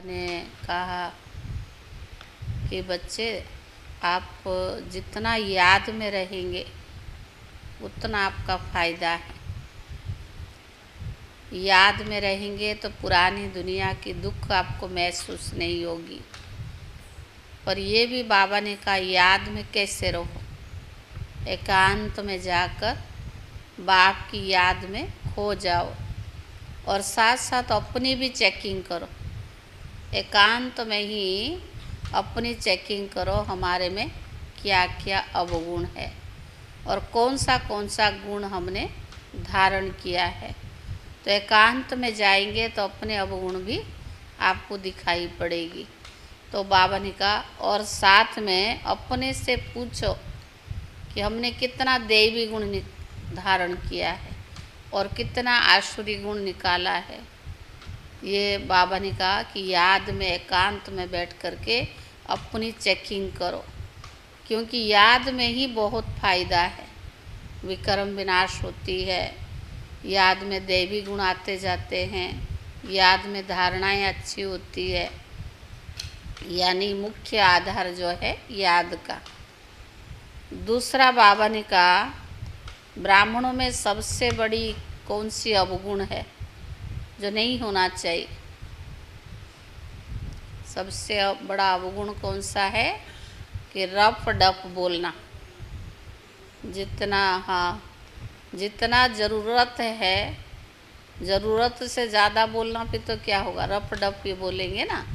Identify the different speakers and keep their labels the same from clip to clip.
Speaker 1: ने कहा कि बच्चे आप जितना याद में रहेंगे उतना आपका फ़ायदा है। याद में रहेंगे तो पुरानी दुनिया की दुख आपको महसूस नहीं होगी। पर ये भी बाबा ने कहा याद में कैसे रहो, एकांत में जाकर बाप की याद में खो जाओ और साथ साथ अपनी भी चेकिंग करो। एकांत में ही अपनी चेकिंग करो, हमारे में क्या क्या अवगुण है और कौन सा गुण हमने धारण किया है। तो एकांत में जाएंगे तो अपने अवगुण भी आपको दिखाई पड़ेगी। तो बाबा ने कहा और साथ में अपने से पूछो कि हमने कितना दैवी गुण धारण किया है और कितना आसुरी गुण निकाला है। ये बाबा ने कहा कि याद में एकांत में बैठ करके अपनी चेकिंग करो, क्योंकि याद में ही बहुत फ़ायदा है। विक्रम विनाश होती है, याद में दैवी गुण आते जाते हैं, याद में धारणाएं अच्छी होती है। यानी मुख्य आधार जो है याद का। दूसरा बाबा ने कहा ब्राह्मणों में सबसे बड़ी कौन सी अवगुण है जो नहीं होना चाहिए। सबसे बड़ा अवगुण कौन सा है कि रफ डफ बोलना। जितना ज़रूरत है, ज़रूरत से ज़्यादा बोलना फिर तो क्या होगा, रफ डफ ही बोलेंगे ना।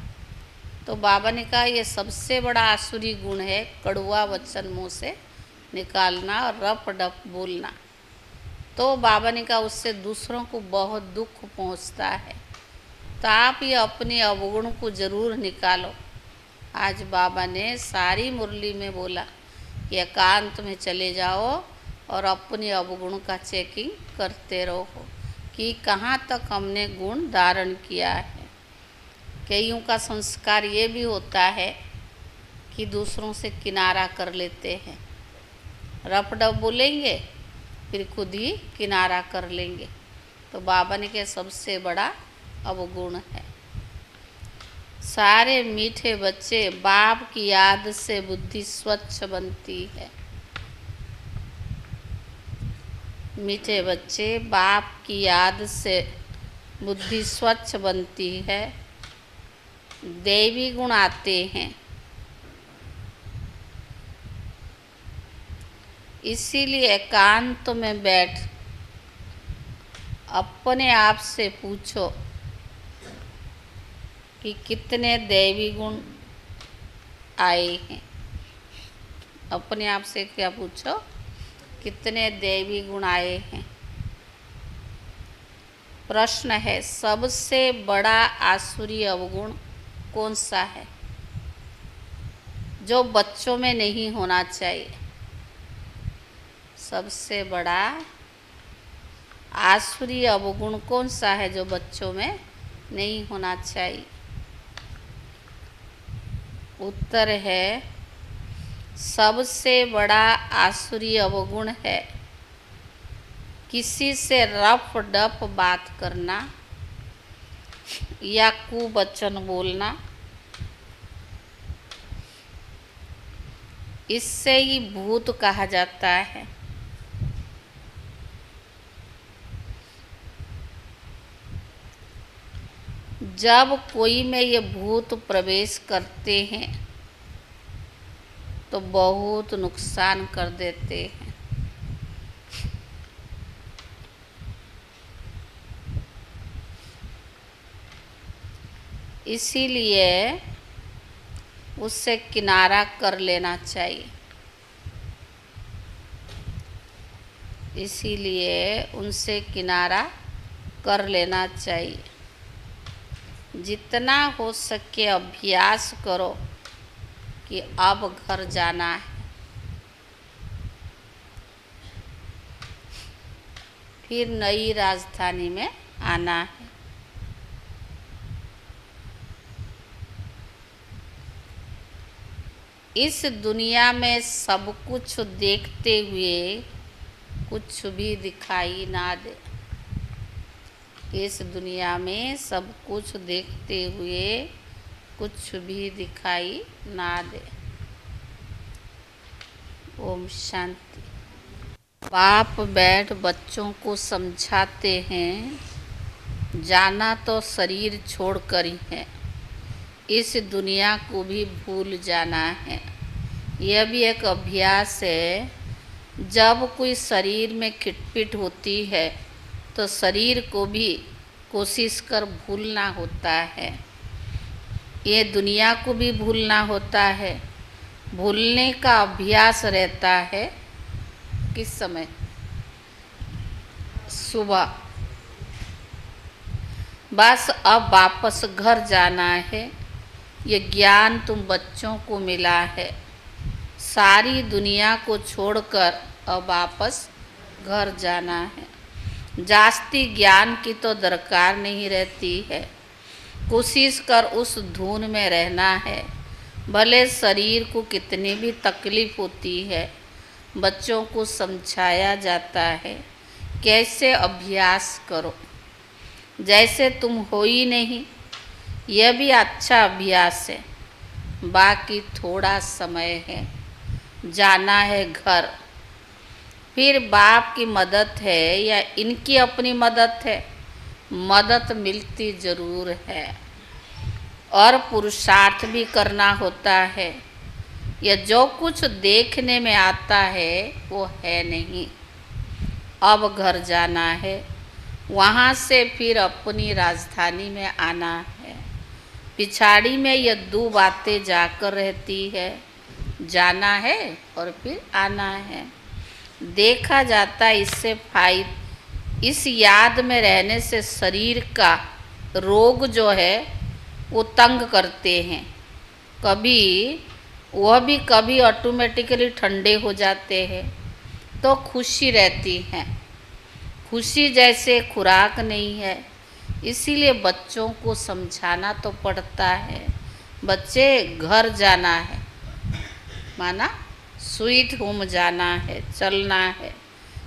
Speaker 1: तो बाबा ने कहा ये सबसे बड़ा आसुरी गुण है, कड़वा वचन मुँह से निकालना और रफ डफ बोलना। तो बाबा ने कहा उससे दूसरों को बहुत दुख पहुंचता है। तो आप ये अपने अवगुण को ज़रूर निकालो। आज बाबा ने सारी मुरली में बोला कि एकांत में चले जाओ और अपने अवगुण का चेकिंग करते रहो कि कहाँ तक हमने गुण धारण किया है। कईयों का संस्कार ये भी होता है कि दूसरों से किनारा कर लेते हैं, रफ डफ बोलेंगे फिर खुद ही किनारा कर लेंगे। तो बाबा ने कहा सबसे बड़ा अवगुण है। सारे मीठे बच्चे, बाप की याद से बुद्धि स्वच्छ बनती है। मीठे बच्चे, बाप की याद से बुद्धि स्वच्छ बनती है, दैवी गुण आते हैं। इसीलिए एकांत में बैठ अपने आप से पूछो कि कितने दैवी गुण आए हैं। अपने आप से क्या पूछो, कितने दैवी गुण आए हैं। प्रश्न है सबसे बड़ा आसुरी अवगुण कौन सा है जो बच्चों में नहीं होना चाहिए। सबसे बड़ा आसुरी अवगुण कौन सा है जो बच्चों में नहीं होना चाहिए। उत्तर है सबसे बड़ा आसुरी अवगुण है किसी से रफ डफ बात करना या कुवचन बोलना। इससे ही भूत कहा जाता है। जब कोई में ये भूत प्रवेश करते हैं तो बहुत नुकसान कर देते हैं। इसीलिए उससे किनारा कर लेना चाहिए। इसीलिए उनसे किनारा कर लेना चाहिए। जितना हो सके अभ्यास करो कि अब घर जाना है, फिर नई राजधानी में आना है। इस दुनिया में सब कुछ देखते हुए कुछ भी दिखाई ना दे। इस दुनिया में सब कुछ देखते हुए कुछ भी दिखाई ना दे। ओम शांति। बाप बैठ बच्चों को समझाते हैं, जाना तो शरीर छोड़कर ही है, इस दुनिया को भी भूल जाना है। यह भी एक अभ्यास है। जब कोई शरीर में खिटपिट होती है तो शरीर को भी कोशिश कर भूलना होता है, ये दुनिया को भी भूलना होता है। भूलने का अभ्यास रहता है किस समय? सुबह। बस अब वापस घर जाना है। ये ज्ञान तुम बच्चों को मिला है। सारी दुनिया को छोड़कर अब वापस घर जाना है। जास्ती ज्ञान की तो दरकार नहीं रहती है। कोशिश कर उस धुन में रहना है। भले शरीर को कितनी भी तकलीफ होती है, बच्चों को समझाया जाता है कैसे अभ्यास करो, जैसे तुम हो ही नहीं। यह भी अच्छा अभ्यास है। बाकी थोड़ा समय है, जाना है घर। फिर बाप की मदद है या इनकी अपनी मदद है, मदद मिलती ज़रूर है और पुरुषार्थ भी करना होता है। यह जो कुछ देखने में आता है वो है नहीं। अब घर जाना है, वहाँ से फिर अपनी राजधानी में आना है। पिछाड़ी में यह दो बातें जाकर रहती है, जाना है और फिर आना है। देखा जाता इससे इस याद में रहने से शरीर का रोग जो है वो तंग करते हैं। वह भी कभी ऑटोमेटिकली ठंडे हो जाते हैं तो खुशी रहती है। खुशी जैसे खुराक नहीं है, इसीलिए बच्चों को समझाना तो पड़ता है। बच्चे घर जाना है, माना स्वीट होम जाना है, चलना है।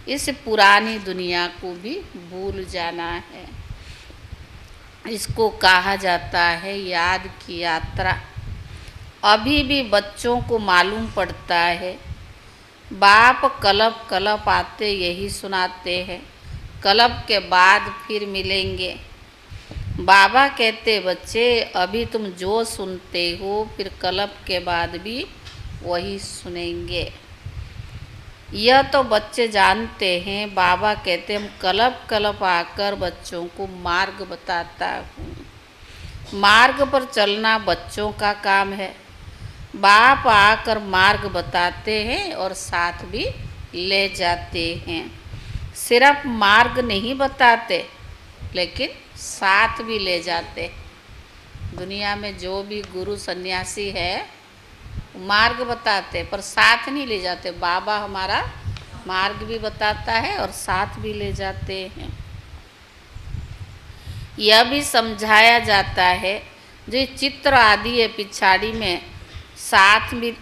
Speaker 1: इस पुरानी दुनिया को भी भूल जाना है। इसको कहा जाता है याद की यात्रा। अभी भी बच्चों को मालूम पड़ता है। बाप कल्प कल्प आते यही सुनाते हैं, कल्प के बाद फिर मिलेंगे। बाबा कहते बच्चे अभी तुम जो सुनते हो फिर कल्प के बाद भी वही सुनेंगे। यह तो बच्चे जानते हैं। बाबा कहते हम कल्प कल्प आकर बच्चों को मार्ग बताता हूँ। मार्ग पर चलना बच्चों का काम है। बाप आकर मार्ग बताते हैं और साथ भी ले जाते हैं। सिर्फ मार्ग नहीं बताते, लेकिन साथ भी ले जाते। दुनिया में जो भी गुरु सन्यासी है मार्ग बताते पर साथ नहीं ले जाते। बाबा हमारा मार्ग भी बताता है और साथ भी ले जाते हैं। यह भी समझाया जाता है जो चित्र आदि है पिछाड़ी में साथ भी,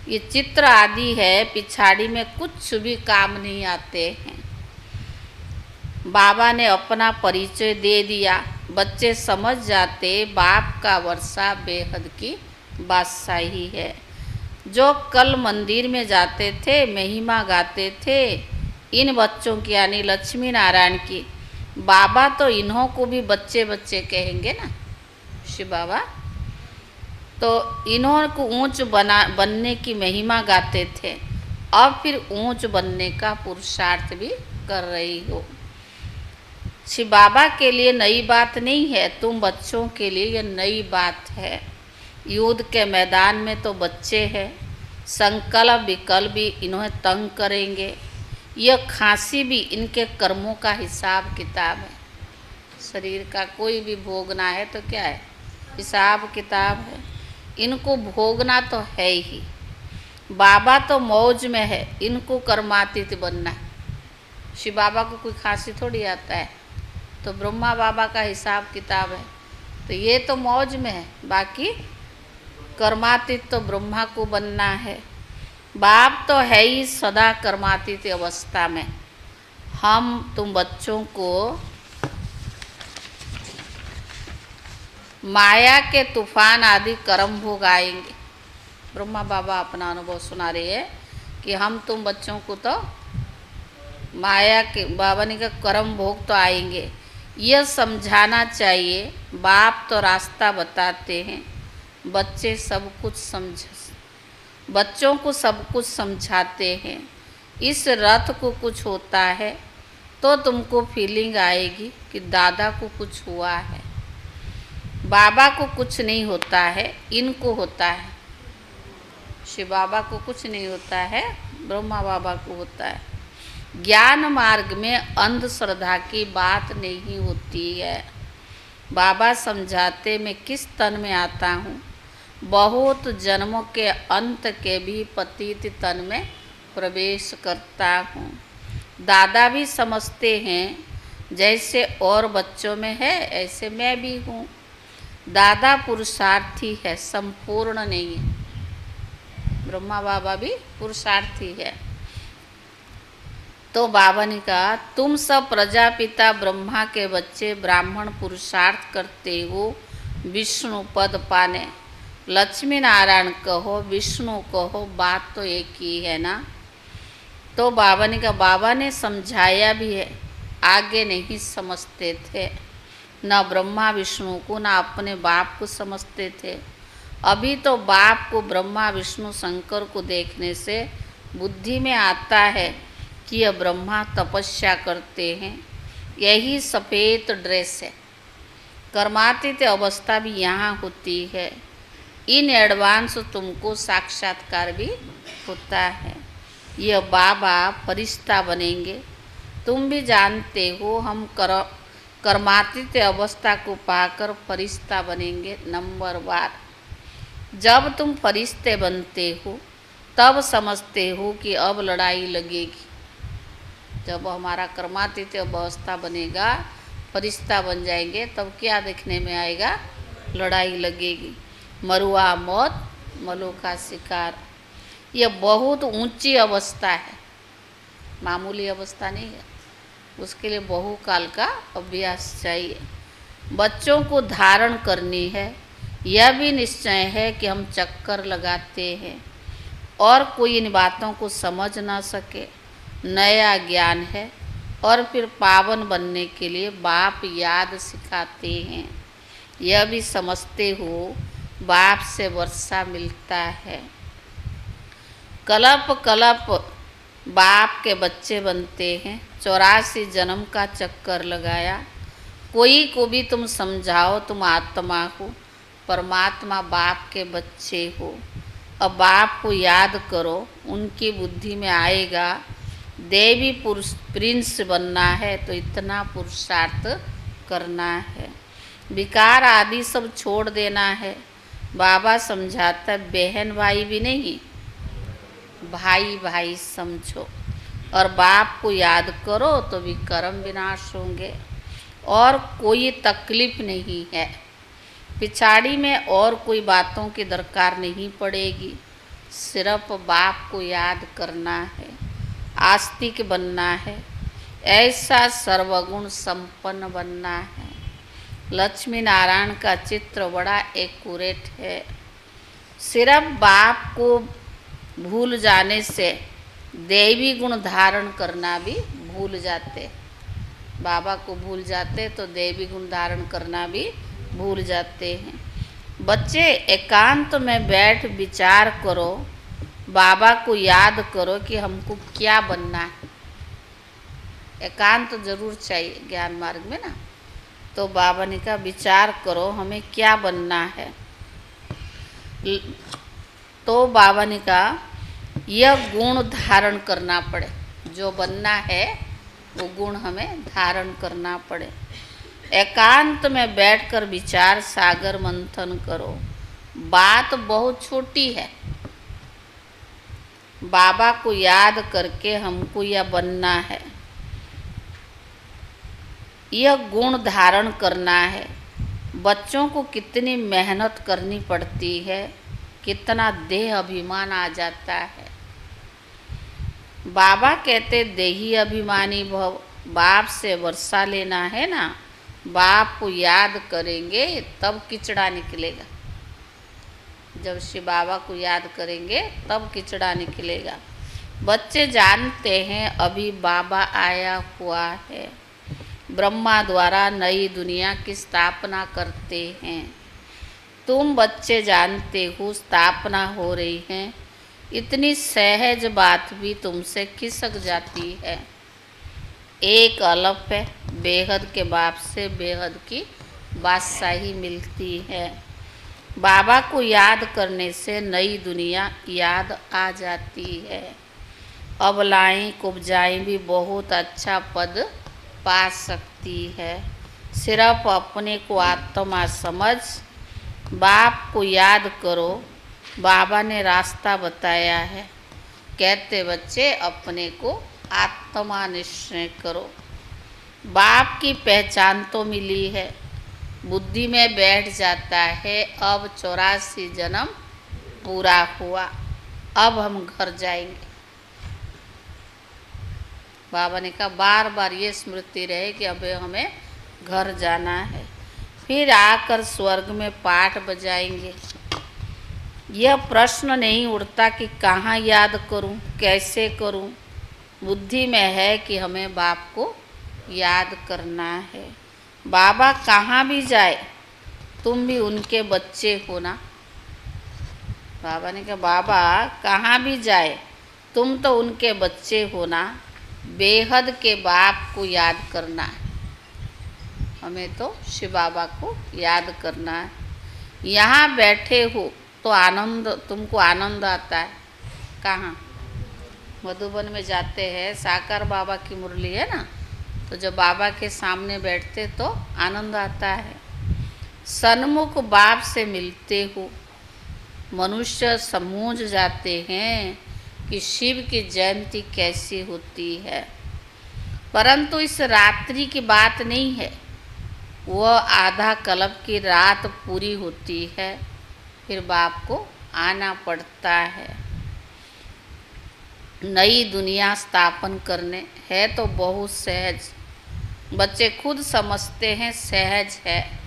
Speaker 1: ये चित्र आदि है पिछाड़ी में कुछ भी काम नहीं आते हैं। बाबा ने अपना परिचय दे दिया, बच्चे समझ जाते बाप का वर्षा बेहद की बादशाही है। जो कल मंदिर में जाते थे महिमा गाते थे इन बच्चों की यानी लक्ष्मी नारायण की, बाबा तो इन्हों को भी बच्चे बच्चे कहेंगे ना शिव बाबा। तो इन्हों को ऊंच बनने की महिमा गाते थे। अब फिर ऊंच बनने का पुरुषार्थ भी कर रही हो। शिव बाबा के लिए नई बात नहीं है, तुम बच्चों के लिए यह नई बात है। युद्ध के मैदान में तो बच्चे हैं, संकल्प विकल्प भी इन्हें तंग करेंगे। यह खांसी भी इनके कर्मों का हिसाब किताब है। शरीर का कोई भी भोगना है तो क्या है, हिसाब किताब है। इनको भोगना तो है ही। बाबा तो मौज में है, इनको कर्मातीत बनना है। शिव बाबा को कोई खांसी थोड़ी आता है, तो ब्रह्मा बाबा का हिसाब किताब है। तो ये तो मौज में है, बाकी कर्मातीत तो ब्रह्मा को बनना है। बाप तो है ही सदा कर्मातीत अवस्था में। हम तुम बच्चों को माया के तूफान आदि कर्म भोग आएंगे। ब्रह्मा बाबा अपना अनुभव सुना रहे हैं कि हम तुम बच्चों को तो माया के, बाबा ने कहा कर्म भोग तो आएंगे। यह समझाना चाहिए, बाप तो रास्ता बताते हैं, बच्चे सब कुछ बच्चों को सब कुछ समझाते हैं। इस रथ को कुछ होता है तो तुमको फीलिंग आएगी कि दादा को कुछ हुआ है। बाबा को कुछ नहीं होता है, इनको होता है। शिव बाबा को कुछ नहीं होता है, ब्रह्मा बाबा को होता है। ज्ञान मार्ग में अंधश्रद्धा की बात नहीं होती है। बाबा समझाते मैं किस तन में आता हूँ, बहुत जन्मों के अंत के भी पतित तन में प्रवेश करता हूँ। दादा भी समझते हैं जैसे और बच्चों में है ऐसे मैं भी हूँ। दादा पुरुषार्थी है, संपूर्ण नहीं है। ब्रह्मा बाबा भी पुरुषार्थी है। तो बाबा ने कहा तुम सब प्रजापिता ब्रह्मा के बच्चे ब्राह्मण पुरुषार्थ करते हो विष्णु पद पाने। लक्ष्मी नारायण कहो विष्णु कहो, बात तो एक ही है ना। तो बाबा ने कहा बाबा ने समझाया भी है, आगे नहीं समझते थे, न ब्रह्मा विष्णु को न अपने बाप को समझते थे। अभी तो बाप को ब्रह्मा विष्णु शंकर को देखने से बुद्धि में आता है कि यह ब्रह्मा तपस्या करते हैं, यही सफ़ेद ड्रेस है। कर्मातीत अवस्था भी यहाँ होती है। इन एडवांस तुमको साक्षात्कार भी होता है। यह बाबा फरिश्ता बनेंगे। तुम भी जानते हो हम कर्मातीत अवस्था को पाकर फरिश्ता बनेंगे। नंबर 1, जब तुम फरिश्ते बनते हो तब समझते हो कि अब लड़ाई लगेगी। जब हमारा कर्मातीत अवस्था बनेगा, फरिश्ता बन जाएंगे, तब क्या देखने में आएगा, लड़ाई लगेगी। मरुआ मौत, मलों का शिकार। यह बहुत ऊंची अवस्था है, मामूली अवस्था नहीं है। उसके लिए बहुकाल का अभ्यास चाहिए। बच्चों को धारण करनी है, यह भी निश्चय है कि हम चक्कर लगाते हैं और कोई इन बातों को समझ ना सके। नया ज्ञान है और फिर पावन बनने के लिए बाप याद सिखाते हैं। यह भी समझते हो बाप से वर्षा मिलता है। कलप कलप बाप के बच्चे बनते हैं। 84 जन्म का चक्कर लगाया। कोई को भी तुम समझाओ तुम आत्मा हो, परमात्मा बाप के बच्चे हो। अब बाप को याद करो, उनकी बुद्धि में आएगा देवी पुरुष प्रिंस बनना है तो इतना पुरुषार्थ करना है। विकार आदि सब छोड़ देना है। बाबा समझाता बहन भाई भी नहीं, भाई भाई समझो और बाप को याद करो तो भी कर्म विनाश होंगे और कोई तकलीफ नहीं है। पिछाड़ी में और कोई बातों की दरकार नहीं पड़ेगी, सिर्फ बाप को याद करना है, आस्तिक बनना है, ऐसा सर्वगुण संपन्न बनना है। लक्ष्मी नारायण का चित्र बड़ा एक्यूरेट है। सिर्फ बाप को भूल जाने से देवी गुण धारण करना भी भूल जाते। बाबा को भूल जाते तो देवी गुण धारण करना भी भूल जाते हैं। बच्चे एकांत में बैठ विचार करो, बाबा को याद करो कि हमको क्या बनना है। एकांत तो जरूर चाहिए ज्ञान मार्ग में ना। तो बाबा ने कहा विचार करो हमें क्या बनना है। तो बाबा ने कहा यह गुण धारण करना पड़े, जो बनना है वो गुण हमें धारण करना पड़े। एकांत में बैठकर विचार सागर मंथन करो। बात बहुत छोटी है, बाबा को याद करके हमको यह बनना है, यह गुण धारण करना है। बच्चों को कितनी मेहनत करनी पड़ती है, कितना देह अभिमान आ जाता है। बाबा कहते देही अभिमानी भव, बाप से वर्षा लेना है ना बाप को याद करेंगे तब किचड़ा निकलेगा। जब शिव बाबा को याद करेंगे तब किचड़ा निकलेगा। बच्चे जानते हैं अभी बाबा आया हुआ है, ब्रह्मा द्वारा नई दुनिया की स्थापना करते हैं। तुम बच्चे जानते हो स्थापना हो रही है, इतनी सहज बात भी तुमसे खिसक जाती है। एक अलफ है, बेहद के बाप से बेहद की बादशाही मिलती है। बाबा को याद करने से नई दुनिया याद आ जाती है। अबलाएं कुब्जाएं भी बहुत अच्छा पद पा सकती है। सिर्फ अपने को आत्मा समझ बाप को याद करो। बाबा ने रास्ता बताया है, कहते बच्चे अपने को आत्मा निश्चय करो। बाप की पहचान तो मिली है, बुद्धि में बैठ जाता है। अब 84 जन्म पूरा हुआ, अब हम घर जाएंगे। बाबा ने कहा बार बार ये स्मृति रहे कि अब हमें घर जाना है। फिर आकर स्वर्ग में पाठ बजाएंगे। यह प्रश्न नहीं उठता कि कहाँ याद करूं, कैसे करूं। बुद्धि में है कि हमें बाप को याद करना है। बाबा कहाँ भी जाए तुम भी उनके बच्चे हो ना। बाबा ने कहा बाबा कहाँ भी जाए तुम तो उनके बच्चे हो ना। बेहद के बाप को याद करना है, हमें तो शिव बाबा को याद करना है। यहाँ बैठे हो तो आनंद, तुमको आनंद आता है। कहाँ? मधुबन में जाते हैं, साकार बाबा की मुरली है ना, तो जब बाबा के सामने बैठते तो आनंद आता है। सन्मुख बाप से मिलते हो, मनुष्य समझ जाते हैं कि शिव की जयंती कैसी होती है। परंतु इस रात्रि की बात नहीं है, वह आधा कल्प की रात पूरी होती है, फिर बाप को आना पड़ता है। नई दुनिया स्थापन करने है तो बहुत सहज, बच्चे खुद समझते हैं सहज है।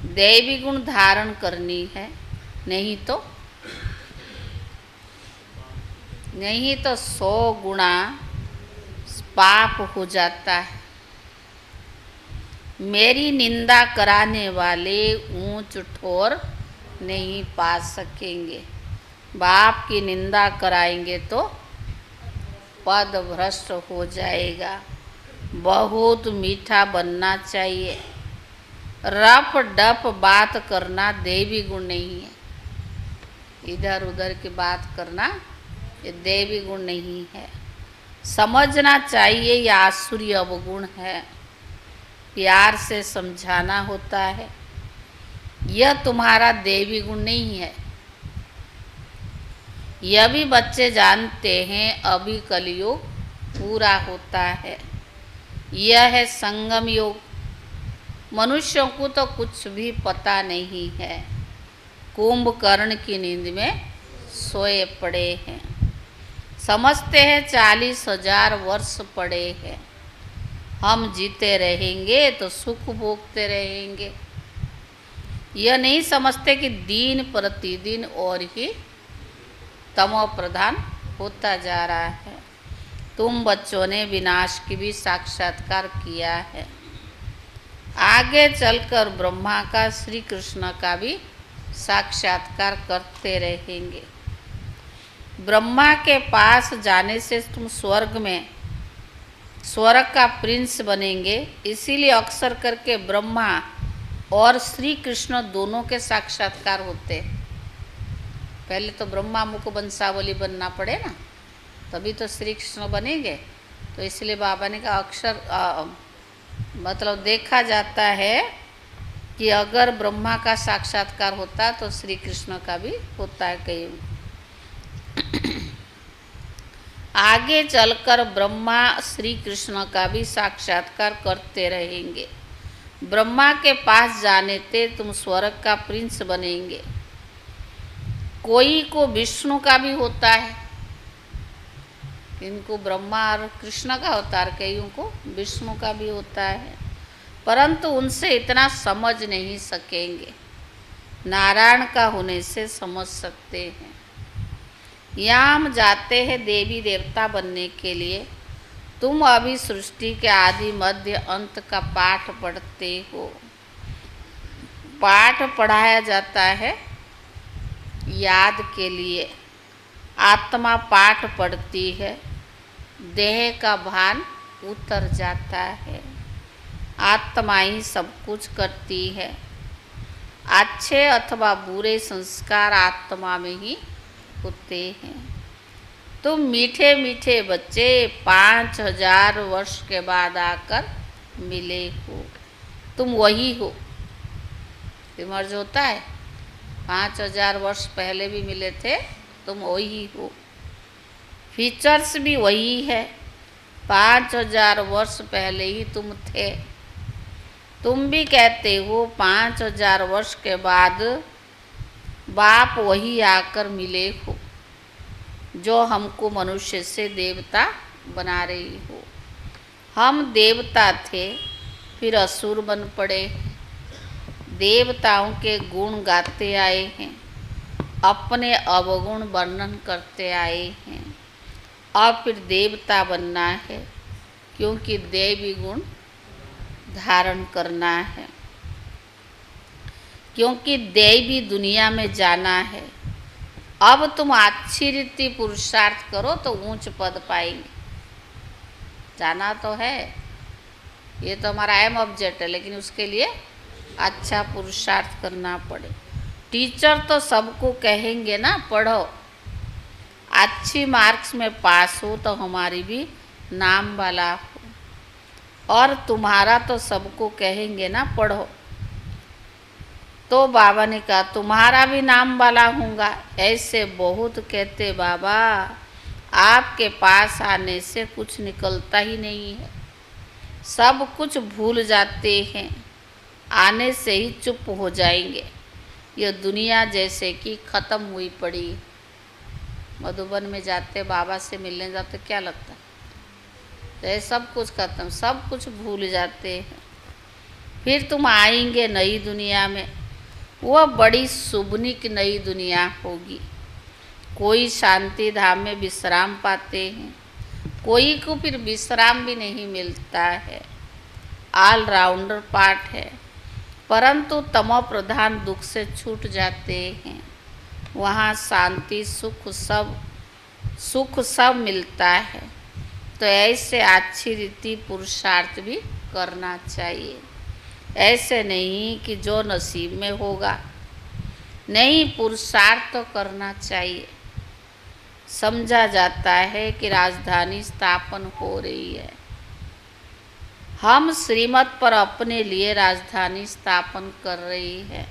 Speaker 1: दैवी गुण धारण करनी है, नहीं तो 100 गुना पाप हो जाता है। मेरी निंदा कराने वाले ऊंच ठोर नहीं पा सकेंगे। बाप की निंदा कराएंगे तो पद भ्रष्ट हो जाएगा। बहुत मीठा बनना चाहिए। रफ डफ बात करना देवी गुण नहीं है। इधर उधर की बात करना ये देवी गुण नहीं है। समझना चाहिए यह आसुरी अवगुण है। प्यार से समझाना होता है, यह तुम्हारा देवी गुण नहीं है। यह भी बच्चे जानते हैं अभी कलयुग पूरा होता है। यह है संगम योग। मनुष्यों को तो कुछ भी पता नहीं है, कुंभकर्ण की नींद में सोए पड़े हैं। समझते हैं 40,000 वर्ष पड़े हैं, हम जीते रहेंगे तो सुख भोगते रहेंगे। यह नहीं समझते कि दिन प्रतिदिन और ही तमो प्रधान होता जा रहा है। तुम बच्चों ने विनाश की भी साक्षात्कार किया है। आगे चलकर ब्रह्मा का, श्री कृष्ण का भी साक्षात्कार करते रहेंगे। ब्रह्मा के पास जाने से तुम स्वर्ग में स्वर्ग का प्रिंस बनेंगे। इसीलिए अक्सर करके ब्रह्मा और श्री कृष्ण दोनों के साक्षात्कार होते। पहले तो ब्रह्मा मुख वंशावली बनना पड़े ना, तभी तो श्री कृष्ण बनेंगे। तो इसलिए बाबा ने कहा अक्सर मतलब देखा जाता है कि अगर ब्रह्मा का साक्षात्कार होता तो श्री कृष्ण का भी होता है कई। आगे चलकर ब्रह्मा श्री कृष्ण का भी साक्षात्कार करते रहेंगे। ब्रह्मा के पास जाने से तुम स्वर्ग का प्रिंस बनेंगे। कोई को विष्णु का भी होता है, इनको ब्रह्मा और कृष्ण का होता है, कईयों को विष्णु का भी होता है। परंतु उनसे इतना समझ नहीं सकेंगे। नारायण का होने से समझ सकते हैं। यहाँ हम जाते हैं देवी देवता बनने के लिए। तुम अभी सृष्टि के आदि मध्य अंत का पाठ पढ़ते हो। पाठ पढ़ाया जाता है याद के लिए। आत्मा पाठ पढ़ती है, देह का भान उतर जाता है। आत्मा ही सब कुछ करती है। अच्छे अथवा बुरे संस्कार आत्मा में ही होते हैं। तुम मीठे मीठे बच्चे 5000 वर्ष के बाद आकर मिले हो। तुम वही हो। इमर्ज होता है, 5000 वर्ष पहले भी मिले थे, तुम वही हो। फीचर्स भी वही है। 5000 वर्ष पहले ही तुम थे। तुम भी कहते हो 5000 वर्ष के बाद बाप वही आकर मिले हो जो हमको मनुष्य से देवता बना रही हो। हम देवता थे, फिर असुर बन पड़े। देवताओं के गुण गाते आए हैं, अपने अवगुण वर्णन करते आए हैं। अब फिर देवता बनना है, क्योंकि देवी गुण धारण करना है, क्योंकि देवी दुनिया में जाना है। अब तुम अच्छी रीति पुरुषार्थ करो तो ऊंच पद पाएंगे। जाना तो है, ये तो हमारा एम ऑब्जेक्ट है, लेकिन उसके लिए अच्छा पुरुषार्थ करना पड़े। टीचर तो सबको कहेंगे ना पढ़ो, अच्छी मार्क्स में पास हो तो हमारी भी नाम वाला हो। और तुम्हारा तो सबको कहेंगे ना पढ़ो, तो बाबा ने कहा तुम्हारा भी नाम वाला होगा। ऐसे बहुत कहते बाबा, आपके पास आने से कुछ निकलता ही नहीं है, सब कुछ भूल जाते हैं, आने से ही चुप हो जाएंगे। यह दुनिया जैसे कि ख़त्म हुई पड़ी। मधुबन में जाते, बाबा से मिलने जाते, क्या लगता है सब कुछ खत्म, सब कुछ भूल जाते हैं। फिर तुम आएंगे नई दुनिया में, वह बड़ी सुबनिक नई दुनिया होगी। कोई शांति धाम में विश्राम पाते हैं, कोई को फिर विश्राम भी नहीं मिलता है। ऑलराउंडर पाठ है, परंतु तमो प्रधान दुख से छूट जाते हैं। वहाँ शांति सुख सब मिलता है। तो ऐसे अच्छी रीति पुरुषार्थ भी करना चाहिए। ऐसे नहीं कि जो नसीब में होगा, नहीं, पुरुषार्थ तो करना चाहिए। समझा जाता है कि राजधानी स्थापन हो रही है। हम श्रीमत पर अपने लिए राजधानी स्थापन कर रही है।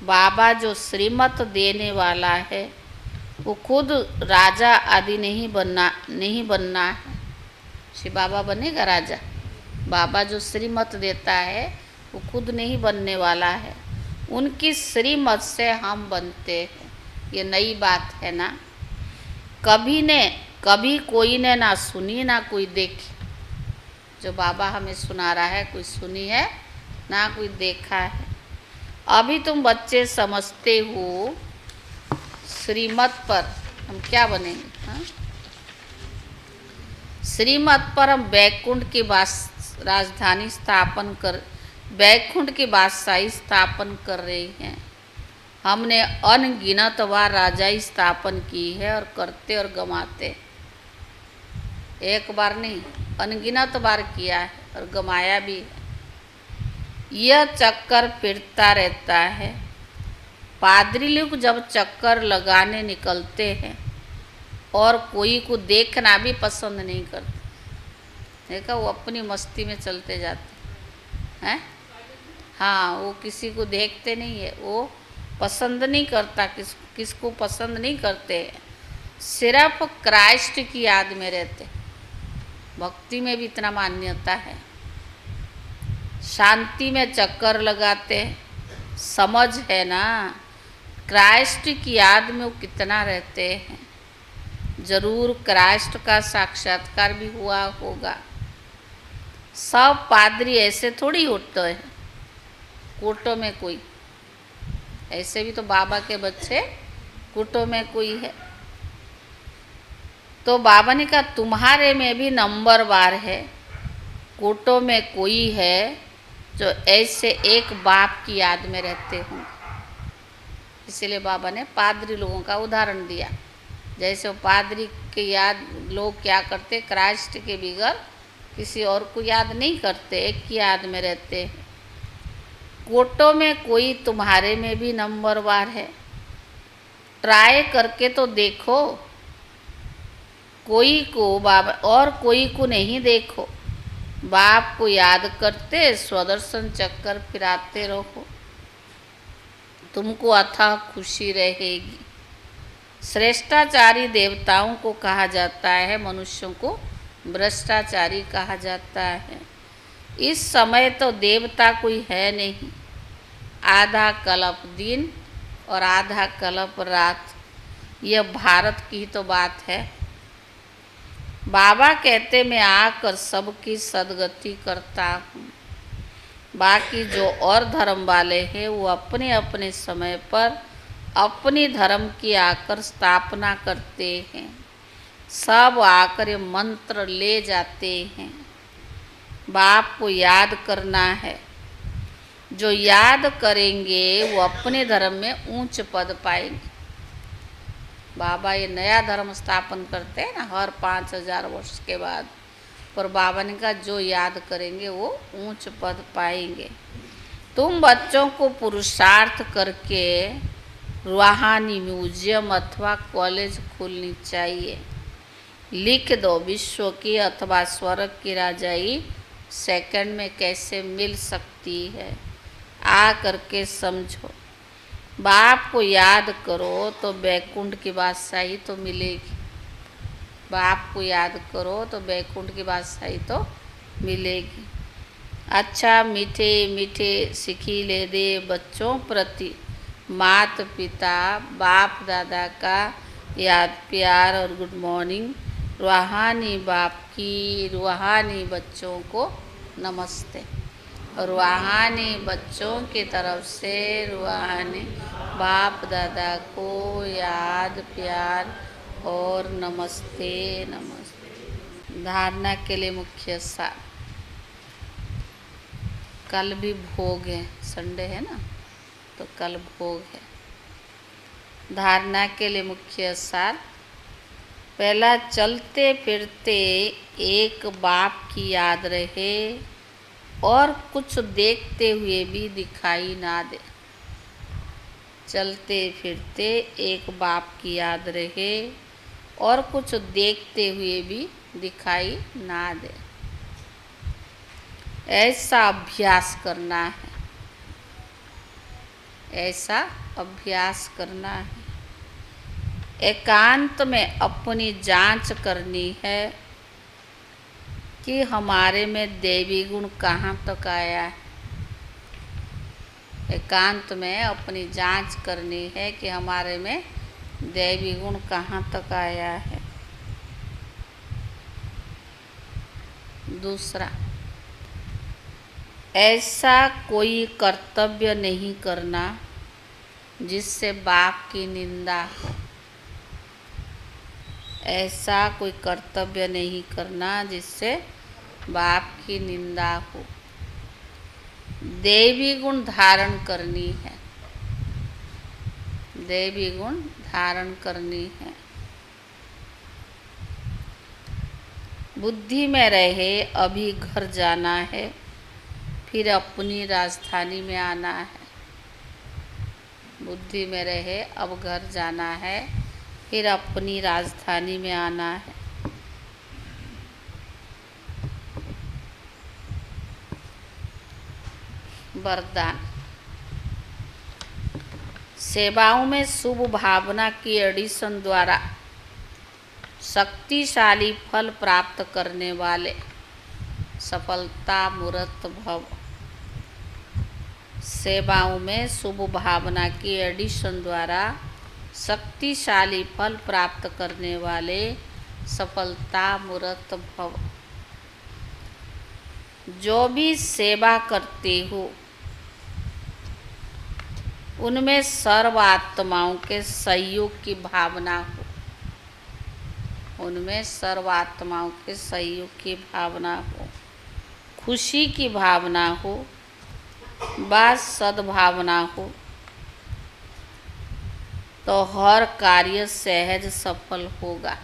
Speaker 1: बाबा जो श्रीमत देने वाला है, वो खुद राजा आदि नहीं बनना है। श्री बाबा बनेगा राजा? बाबा जो श्रीमत देता है वो खुद नहीं बनने वाला है, उनकी श्रीमत से हम बनते हैं। ये नई बात है ना, कभी कोई ने ना सुनी ना कोई देखी। जो बाबा हमें सुना रहा है, कोई सुनी है ना कोई देखा है। अभी तुम बच्चे समझते हो श्रीमत पर हम क्या बनेंगे। हाँ, श्रीमत पर हम बैकुंठ की राजधानी स्थापन कर, बैकुंठ की बादशाही स्थापन कर रहे हैं। हमने अनगिनत बार राजाई स्थापन की है और करते और गमाते। एक बार नहीं, अनगिनत बार किया है और गमाया भी है। यह चक्कर फिरता रहता है। पादरी लोग जब चक्कर लगाने निकलते हैं और कोई को देखना भी पसंद नहीं करते, देखा, वो अपनी मस्ती में चलते जाते हैं। हाँ, वो किसी को देखते नहीं है, वो पसंद नहीं करता, किसको पसंद नहीं करते। सिर्फ क्राइस्ट की याद में रहते। भक्ति में भी इतना मान्यता है। शांति में चक्कर लगाते, समझ है ना, क्राइस्ट की याद में वो कितना रहते हैं। जरूर क्राइस्ट का साक्षात्कार भी हुआ होगा। सब पादरी ऐसे थोड़ी होते हैं, कोटों में कोई, ऐसे भी तो बाबा के बच्चे कोटों में कोई है। तो बाबा ने कहा तुम्हारे में भी नंबरवार है, कोटों में कोई है जो ऐसे एक बाप की याद में रहते हों। इसीलिए बाबा ने पादरी लोगों का उदाहरण दिया। जैसे वो पादरी की याद लोग क्या करते, क्राइस्ट के बगैर किसी और को याद नहीं करते, एक की याद में रहते हैं। कोटों में कोई तुम्हारे में भी नंबरवार है, ट्राई करके तो देखो, कोई को बाबा और कोई को नहीं देखो, बाप को याद करते स्वदर्शन चक्कर फिराते रहो, तुमको अथाह खुशी रहेगी। श्रेष्ठाचारी देवताओं को कहा जाता है, मनुष्यों को भ्रष्टाचारी कहा जाता है। इस समय तो देवता कोई है नहीं, आधा कल्प दिन और आधा कल्प रात। यह भारत की तो बात है। बाबा कहते मैं आकर सबकी सदगति करता हूँ। बाकी जो और धर्म वाले हैं वो अपने अपने समय पर अपनी धर्म की आकर स्थापना करते हैं, सब आकर ये मंत्र ले जाते हैं। बाप को याद करना है, जो याद करेंगे वो अपने धर्म में ऊंच पद पाएंगे। बाबा ये नया धर्म स्थापन करते हैं ना हर 5000 वर्ष के बाद, पर बाबा ने कहा जो याद करेंगे वो ऊंच पद पाएंगे। तुम बच्चों को पुरुषार्थ करके रूहानी म्यूजियम अथवा कॉलेज खोलनी चाहिए। लिख दो विश्व की अथवा स्वर्ग की राजाई सेकंड में कैसे मिल सकती है, आ करके समझो। बाप को याद करो तो बैकुंठ की बादशाही तो मिलेगी। बाप को याद करो तो बैकुंठ की बादशाही तो मिलेगी। अच्छा मीठे मीठे सिखिले दे बच्चों प्रति माता पिता बाप दादा का याद प्यार और गुड मॉर्निंग। रूहानी बाप की रूहानी बच्चों को नमस्ते। रूहानी बच्चों की तरफ से रूहानी बाप दादा को याद प्यार और नमस्ते नमस्ते। धारणा के लिए मुख्य सार, कल भी भोग है, संडे है ना, तो कल भोग है। धारणा के लिए मुख्य सार, पहला चलते फिरते एक बाप की याद रहे और कुछ देखते हुए भी दिखाई ना दे। चलते फिरते एक बाप की याद रहे और कुछ देखते हुए भी दिखाई ना दे, ऐसा अभ्यास करना है, ऐसा अभ्यास करना है। एकांत में अपनी जांच करनी है कि हमारे में दैवी गुण कहाँ तक आया है। एकांत में अपनी जांच करनी है कि हमारे में दैवी गुण कहाँ तक आया है। दूसरा, ऐसा कोई कर्तव्य नहीं करना जिससे बाप की निंदा हो। ऐसा कोई कर्तव्य नहीं करना जिससे बाप की निंदा हो। दैवी गुण धारण करनी है, दैवी गुण धारण करनी है। बुद्धि में रहे अभी घर जाना है, फिर अपनी राजधानी में आना है। बुद्धि में रहे अब घर जाना है, फिर अपनी राजधानी में आना है। वरदान, सेवाओं में शुभ भावना की एडिशन द्वारा शक्तिशाली फल प्राप्त करने वाले सफलता मूर्त भव। सेवाओं में शुभ भावना की एडिशन द्वारा शक्तिशाली फल प्राप्त करने वाले सफलता मूर्त भव। जो भी सेवा करते हो उनमें सर्व आत्माओं के सहयोग की भावना हो, उनमें सर्व आत्माओं के सहयोग की भावना हो, खुशी की भावना हो, बस सद्भावना हो, तो हर कार्य सहज सफल होगा,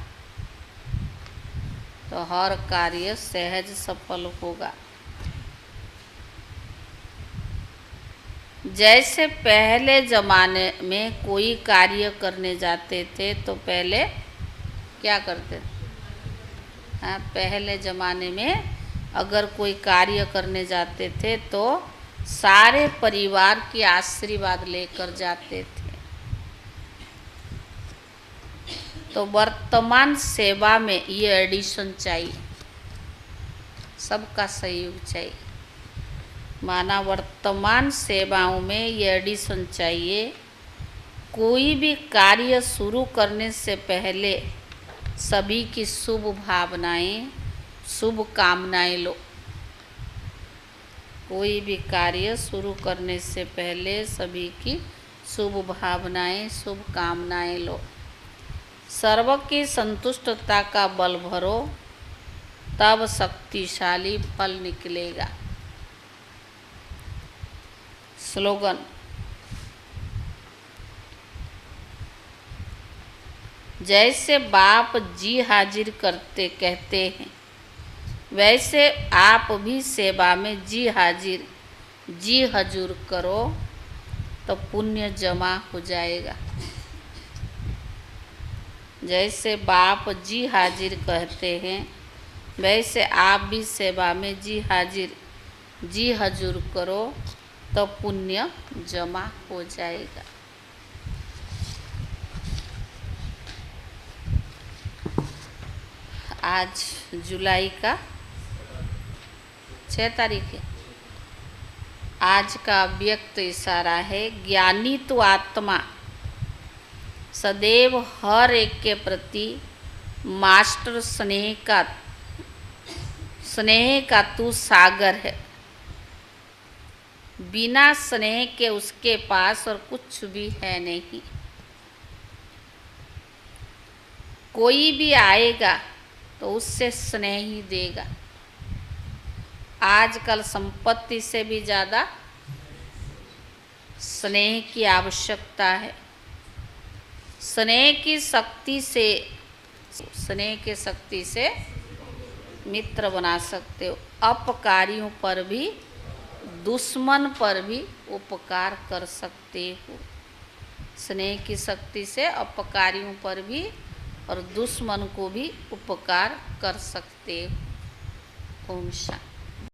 Speaker 1: तो हर कार्य सहज सफल होगा। जैसे पहले ज़माने में कोई कार्य करने जाते थे तो पहले क्या करते थे? हाँ, पहले ज़माने में अगर कोई कार्य करने जाते थे तो सारे परिवार के आशीर्वाद लेकर जाते थे। तो वर्तमान सेवा में ये एडिशन चाहिए, सबका सहयोग चाहिए। माना वर्तमान सेवाओं में ये एडिशन चाहिए, कोई भी कार्य शुरू करने से पहले सभी की शुभ भावनाएं, शुभ कामनाएं लो। कोई भी कार्य शुरू करने से पहले सभी की शुभ भावनाएं, शुभ कामनाएं लो। सर्व की संतुष्टता का बल भरो, तब शक्तिशाली फल निकलेगा। स्लोगन, जैसे बाप जी हाजिर करते कहते हैं, वैसे आप भी सेवा में जी हाजिर, जी हजूर करो तो पुण्य जमा हो जाएगा। जैसे बाप जी हाजिर कहते हैं, वैसे आप भी सेवा में जी हाजिर, जी हजूर करो तो पुण्य जमा हो जाएगा। आज जुलाई का 6 तारीख है। आज का व्यक्त इशारा है, ज्ञानी तो आत्मा सदैव हर एक के प्रति मास्टर स्नेह का तू सागर है। बिना स्नेह के उसके पास और कुछ भी है नहीं। कोई भी आएगा तो उससे स्नेह ही देगा। आजकल संपत्ति से भी ज़्यादा स्नेह की आवश्यकता है। स्नेह की शक्ति से मित्र बना सकते हो। अपकारियों पर भी, दुश्मन पर भी उपकार कर सकते हो। स्नेह की शक्ति से अपकारियों पर भी और दुश्मन को भी उपकार कर सकते हो। ओम शांति।